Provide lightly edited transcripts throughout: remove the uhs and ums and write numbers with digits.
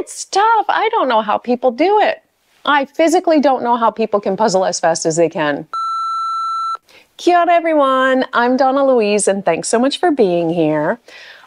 It's tough. I don't know how people do it. I physically don't know how people can puzzle as fast as they can. Kia ora everyone, I'm Donnalouise and thanks so much for being here.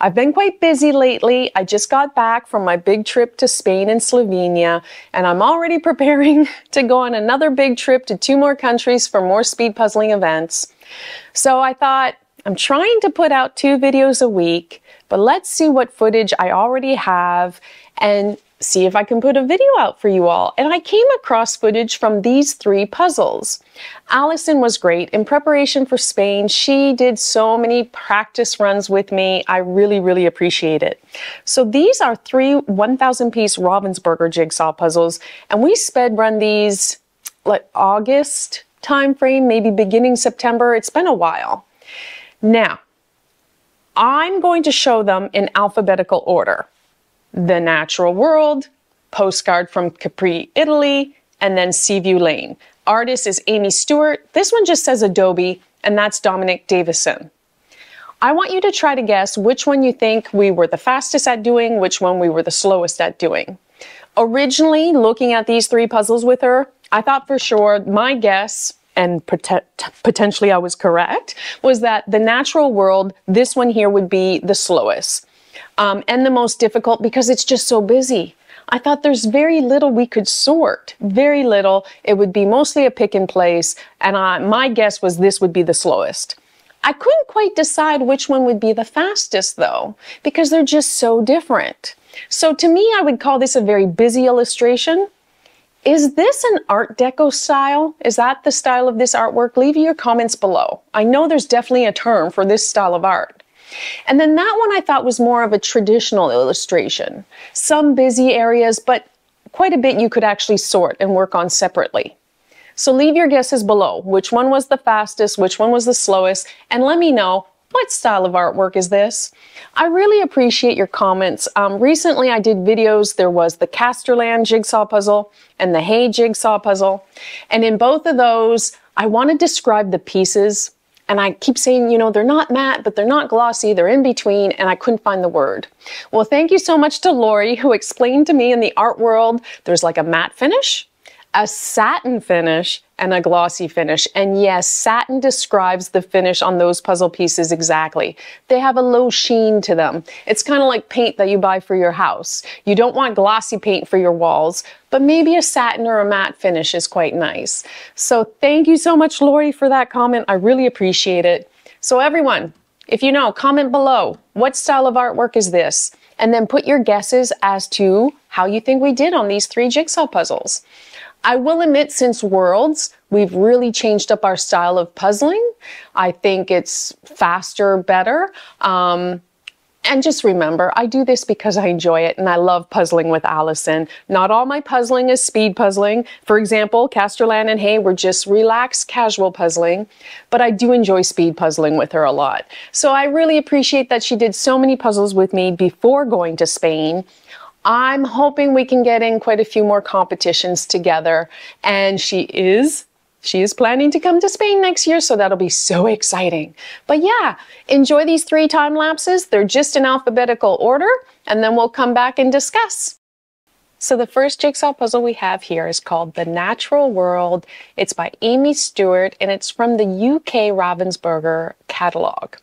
I've been quite busy lately. I just got back from my big trip to Spain and Slovenia, and I'm already preparing to go on another big trip to 2 more countries for more speed puzzling events. So I thought, I'm trying to put out 2 videos a week, but let's see what footage I already have and see if I can put a video out for you all. And I came across footage from these 3 puzzles. Alison was great. In preparation for Spain, she did so many practice runs with me. I really appreciate it. So these are 3 1,000-piece Ravensburger jigsaw puzzles, and we sped run these like August time frame, maybe beginning September. It's been a while. Now, I'm going to show them in alphabetical order. The Natural World, Postcard from Capri, Italy, and then Seaview Lane. Artist is Aimee Stewart. This one just says Adobe, and that's Dominic, Davison. I want you to try to guess which one you think we were the fastest at doing, which one we were the slowest at doing. Originally, looking at these 3 puzzles with her, I thought for sure my guess, and potentially I was correct, was that the Natural World, this one here would be the slowest. And the most difficult because it's just so busy. I thought there's very little we could sort, very little. It would be mostly a pick and place, and my guess was this would be the slowest. I couldn't quite decide which one would be the fastest though, because they're just so different. So to me, I would call this a very busy illustration. Is this an Art Deco style? Is that the style of this artwork? Leave your comments below. I know there's definitely a term for this style of art. And then that one I thought was more of a traditional illustration. Some busy areas, but quite a bit you could actually sort and work on separately. So leave your guesses below. Which one was the fastest? Which one was the slowest? And let me know, what style of artwork is this? I really appreciate your comments. Recently I did videos. There was the Casterland jigsaw puzzle and the Hay jigsaw puzzle. And in both of those, I want to describe the pieces. And I keep saying, you know, they're not matte, but they're not glossy, they're in between, and I couldn't find the word. Well, thank you so much to Lori, who explained to me in the art world, there's like a matte finish, a satin finish, and a glossy finish. And yes, satin describes the finish on those puzzle pieces exactly. They have a low sheen to them. It's kind of like paint that you buy for your house. You don't want glossy paint for your walls, but maybe a satin or a matte finish is quite nice. So thank you so much, Lori, for that comment. I really appreciate it. So everyone, if you know, comment below. What style of artwork is this? And then put your guesses as to how you think we did on these 3 jigsaw puzzles. I will admit, since Worlds, we've really changed up our style of puzzling. I think it's faster, better. And just remember, I do this because I enjoy it and I love puzzling with Alison. Not all my puzzling is speed puzzling. For example, Casterland and Hay were just relaxed, casual puzzling, but I do enjoy speed puzzling with her a lot. So I really appreciate that she did so many puzzles with me before going to Spain. I'm hoping we can get in quite a few more competitions together, and she is planning to come to Spain next year, so that'll be so exciting. But yeah, enjoy these 3 time lapses. They're just in alphabetical order, and then we'll come back and discuss. So the first jigsaw puzzle we have here is called The Natural World. It's by Aimee Stewart, and it's from the UK Ravensburger catalog.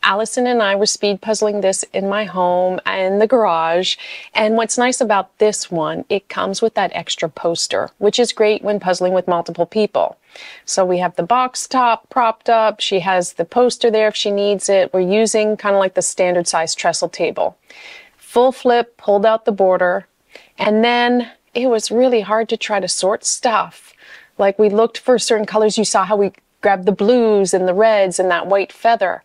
Alison and I were speed puzzling this in my home and the garage. And what's nice about this one, it comes with that extra poster, which is great when puzzling with multiple people. So we have the box top propped up. She has the poster there if she needs it. We're using kind of like the standard size trestle table. Full flip, pulled out the border. And then it was really hard to try to sort stuff. Like we looked for certain colors. You saw how we grabbed the blues and the reds and that white feather.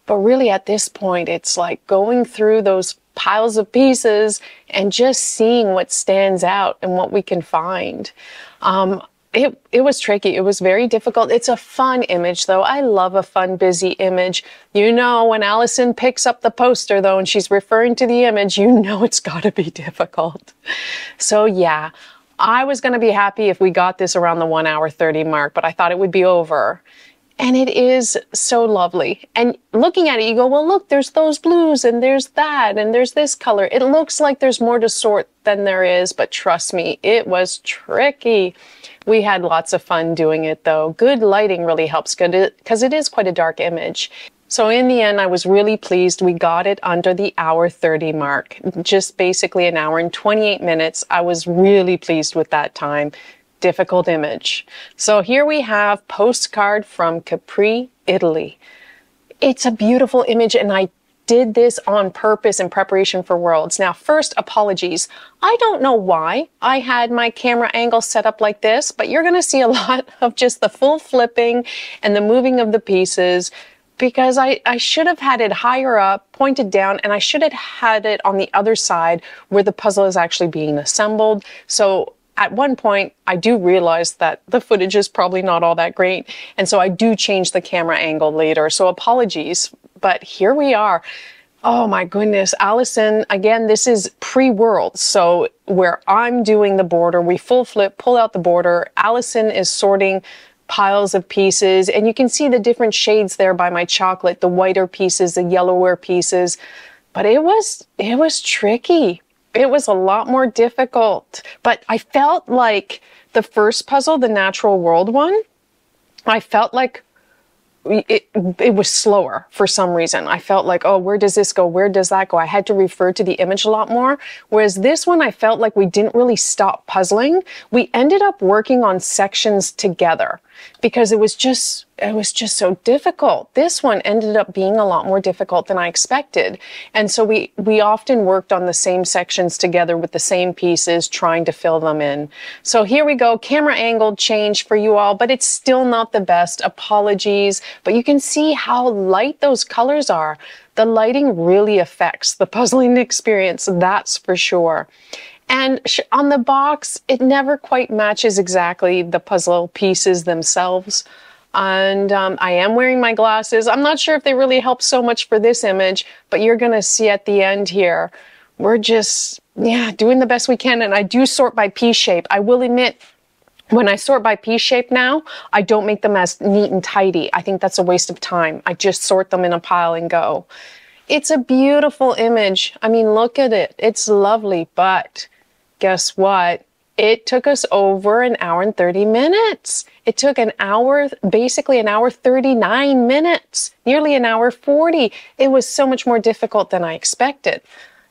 But really at this point, it's like going through those piles of pieces and just seeing what stands out and what we can find. It was tricky. It was very difficult. It's a fun image, though. I love a fun, busy image. You know, when Alison picks up the poster, though, and she's referring to the image, you know it's got to be difficult. So, yeah, I was going to be happy if we got this around the 1 hour 30 mark, but I thought it would be over. And it is so lovely. And looking at it, you go, well, look, there's those blues and there's that and there's this color. It looks like there's more to sort than there is, but trust me, it was tricky. We had lots of fun doing it though. Good lighting really helps because it is quite a dark image. So in the end, I was really pleased. We got it under the hour 30 mark, just basically an hour and 28 minutes. I was really pleased with that time. Difficult image. So here we have Postcard from Capri, Italy. It's a beautiful image, and I did this on purpose in preparation for Worlds. Now, first, apologies. I don't know why I had my camera angle set up like this, but you're going to see a lot of just the full flipping and the moving of the pieces, because I should have had it higher up, pointed down, and I should have had it on the other side where the puzzle is actually being assembled. So at one point, I do realize that the footage is probably not all that great, and so I do change the camera angle later, so apologies, but here we are. Oh my goodness, Alison, again, this is pre-World, so where I'm doing the border, we full flip, pull out the border, Alison is sorting piles of pieces, and you can see the different shades there by my chocolate, the whiter pieces, the yellower pieces, but it was tricky. It was a lot more difficult, but I felt like the first puzzle, the natural world one, I felt like it was slower for some reason. I felt like, oh, where does this go? Where does that go? I had to refer to the image a lot more. Whereas this one, I felt like we didn't really stop puzzling. We ended up working on sections together because it was just so difficult. This one ended up being a lot more difficult than I expected. And so we often worked on the same sections together with the same pieces, trying to fill them in. So here we go, camera angle change for you all, but it's still not the best. Apologies, but you can see how light those colors are. The lighting really affects the puzzling experience, that's for sure. And on the box, it never quite matches exactly the puzzle pieces themselves. And I am wearing my glasses. I'm not sure if they really help so much for this image, but you're going to see at the end here, we're just, doing the best we can. And I do sort by piece shape. I will admit, when I sort by piece shape now, I don't make them as neat and tidy. I think that's a waste of time. I just sort them in a pile and go. It's a beautiful image. I mean, look at it. It's lovely, but guess what? It took us over an hour and 30 minutes. It took an hour, basically an hour 39 minutes, nearly an hour 40. It was so much more difficult than I expected.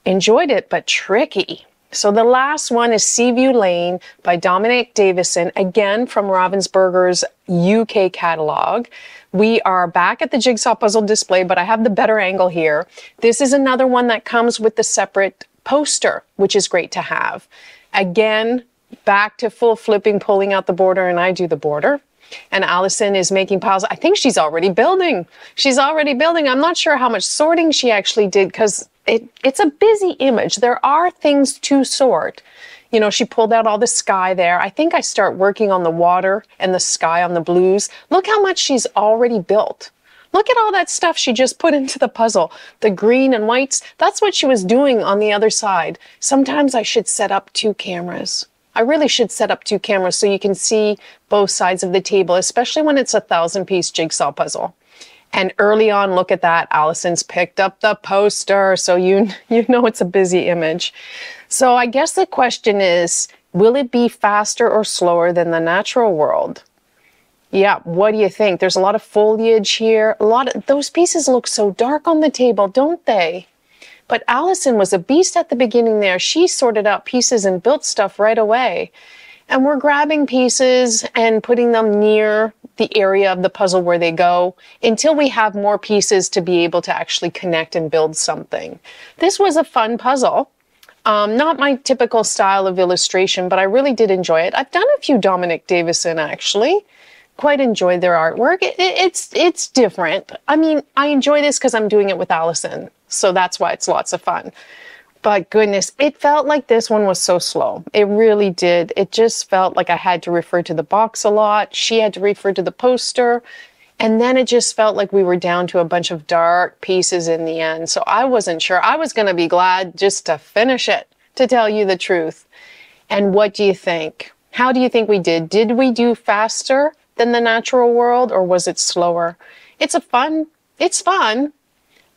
Enjoyed it, but tricky. So the last one is Seaview Lane by Dominic Davison, again from Ravensburger's UK catalog. We are back at the Jigsaw puzzle display, but I have the better angle here. This is another one that comes with the separate poster, which is great to have. Again, back to full flipping, pulling out the border, and I do the border. And Alison is making piles. I think she's already building. She's already building. I'm not sure how much sorting she actually did because it's a busy image. There are things to sort. You know, she pulled out all the sky there. I think I start working on the water and the sky on the blues. Look how much she's already built. Look at all that stuff she just put into the puzzle. The green and whites, that's what she was doing on the other side. Sometimes I should set up 2 cameras. I really should set up 2 cameras so you can see both sides of the table, especially when it's a 1,000-piece jigsaw puzzle. And early on, look at that, Alison's picked up the poster, so you know it's a busy image. So I guess the question is, will it be faster or slower than the natural world? Yeah, what do you think? There's a lot of foliage here. Those pieces look so dark on the table, don't they? But Alison was a beast at the beginning there. She sorted out pieces and built stuff right away. And we're grabbing pieces and putting them near the area of the puzzle where they go until we have more pieces to be able to actually connect and build something. This was a fun puzzle. Not my typical style of illustration, but I really did enjoy it. I've done a few Dominic Davison actually. Quite enjoyed their artwork. It's different. I mean, I enjoy this because I'm doing it with Alison, so that's why it's lots of fun. But goodness, it felt like this one was so slow. It really did. It just felt like I had to refer to the box a lot. She had to refer to the poster. And then it just felt like we were down to a bunch of dark pieces in the end. So I wasn't sure. I was going to be glad just to finish it, to tell you the truth. And what do you think? How do you think we did? Did we do faster than the natural world, or was it slower? It's fun.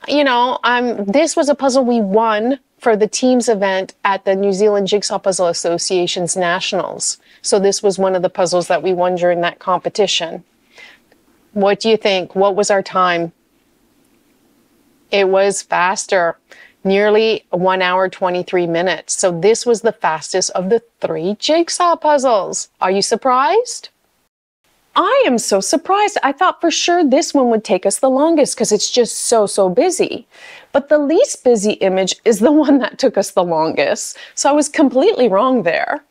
You know, this was a puzzle we won for the team's event at the New Zealand Jigsaw Puzzle Association's Nationals. So this was one of the puzzles that we won during that competition. What do you think? What was our time? It was faster, nearly 1 hour, 23 minutes. So this was the fastest of the 3 jigsaw puzzles. Are you surprised? I am so surprised. I thought for sure this one would take us the longest because it's just so busy. But the least busy image is the one that took us the longest. So I was completely wrong there.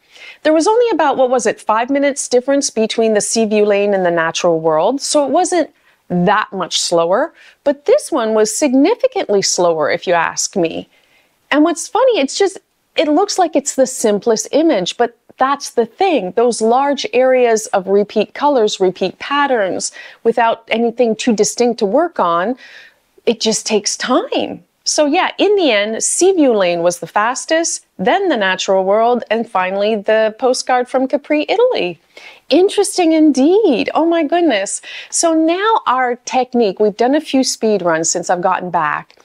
There was only about, 5 minutes difference between the Seaview lane and the natural world. So it wasn't that much slower. But this one was significantly slower, if you ask me. And what's funny, it looks like it's the simplest image, but that's the thing. Those large areas of repeat colors, repeat patterns, without anything too distinct to work on, it just takes time. So yeah, in the end, Seaview Lane was the fastest, then the natural world, and finally the postcard from Capri, Italy. Interesting indeed. Oh my goodness. So now our technique, we've done a few speed runs since I've gotten back.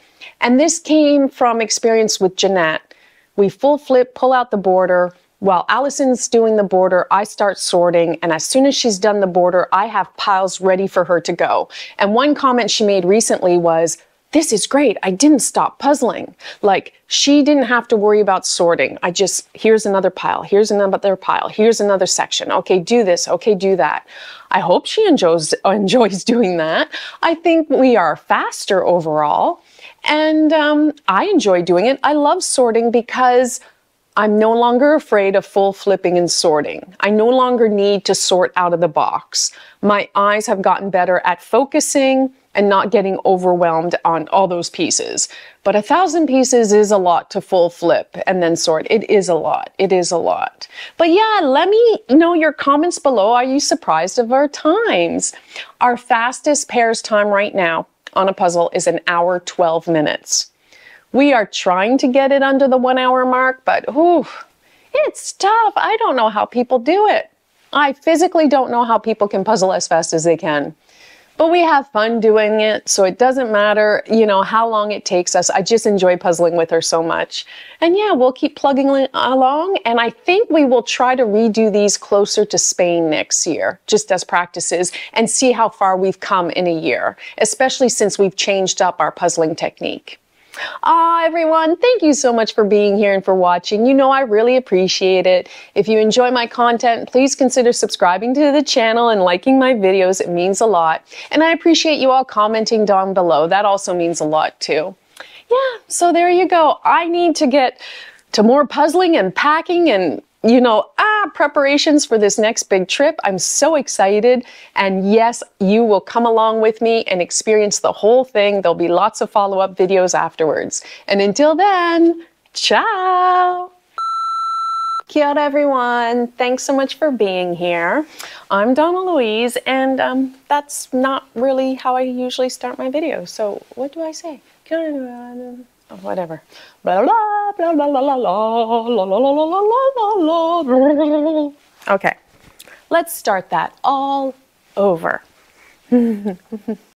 And this came from experience with Jeanette. We full flip, pull out the border. While Alison's doing the border, I start sorting, and as soon as she's done the border, I have piles ready for her to go. And one comment she made recently was, "This is great, I didn't stop puzzling." Like, she didn't have to worry about sorting. Here's another pile, here's another pile, here's another section. Okay, do this, okay, do that. I hope she enjoys doing that. I think we are faster overall, and I enjoy doing it. I love sorting because I'm no longer afraid of full flipping and sorting. I no longer need to sort out of the box. My eyes have gotten better at focusing and not getting overwhelmed on all those pieces. But 1,000 pieces is a lot to full flip and then sort. It is a lot. It is a lot. But yeah, let me know your comments below. Are you surprised of our times? Our fastest pairs time right now on a puzzle is 1 hour, 12 minutes. We are trying to get it under the 1 hour mark, but it's tough. I don't know how people do it. I physically don't know how people can puzzle as fast as they can. But we have fun doing it, so it doesn't matter, how long it takes us. I just enjoy puzzling with her so much. And yeah, we'll keep plugging along, and I think we will try to redo these closer to Spain next year, just as practices, and see how far we've come in a year, especially since we've changed up our puzzling technique. Everyone, thank you so much for being here and for watching. I really appreciate it. If you enjoy my content, please consider subscribing to the channel and liking my videos. It means a lot. And I appreciate you all commenting down below. That also means a lot too. Yeah, so there you go. I need to get to more puzzling and packing and preparations for this next big trip. I'm so excited. And yes, you will come along with me and experience the whole thing. There'll be lots of follow-up videos afterwards. And until then, ciao! Kia ora, everyone. Thanks so much for being here. I'm Donnalouise, and that's not really how I usually start my videos. So what do I say? Kia ora. Oh, whatever. Blah, blah, blah, blah, blah, blah, blah, blah, blah, blah. Okay, let's start that all over.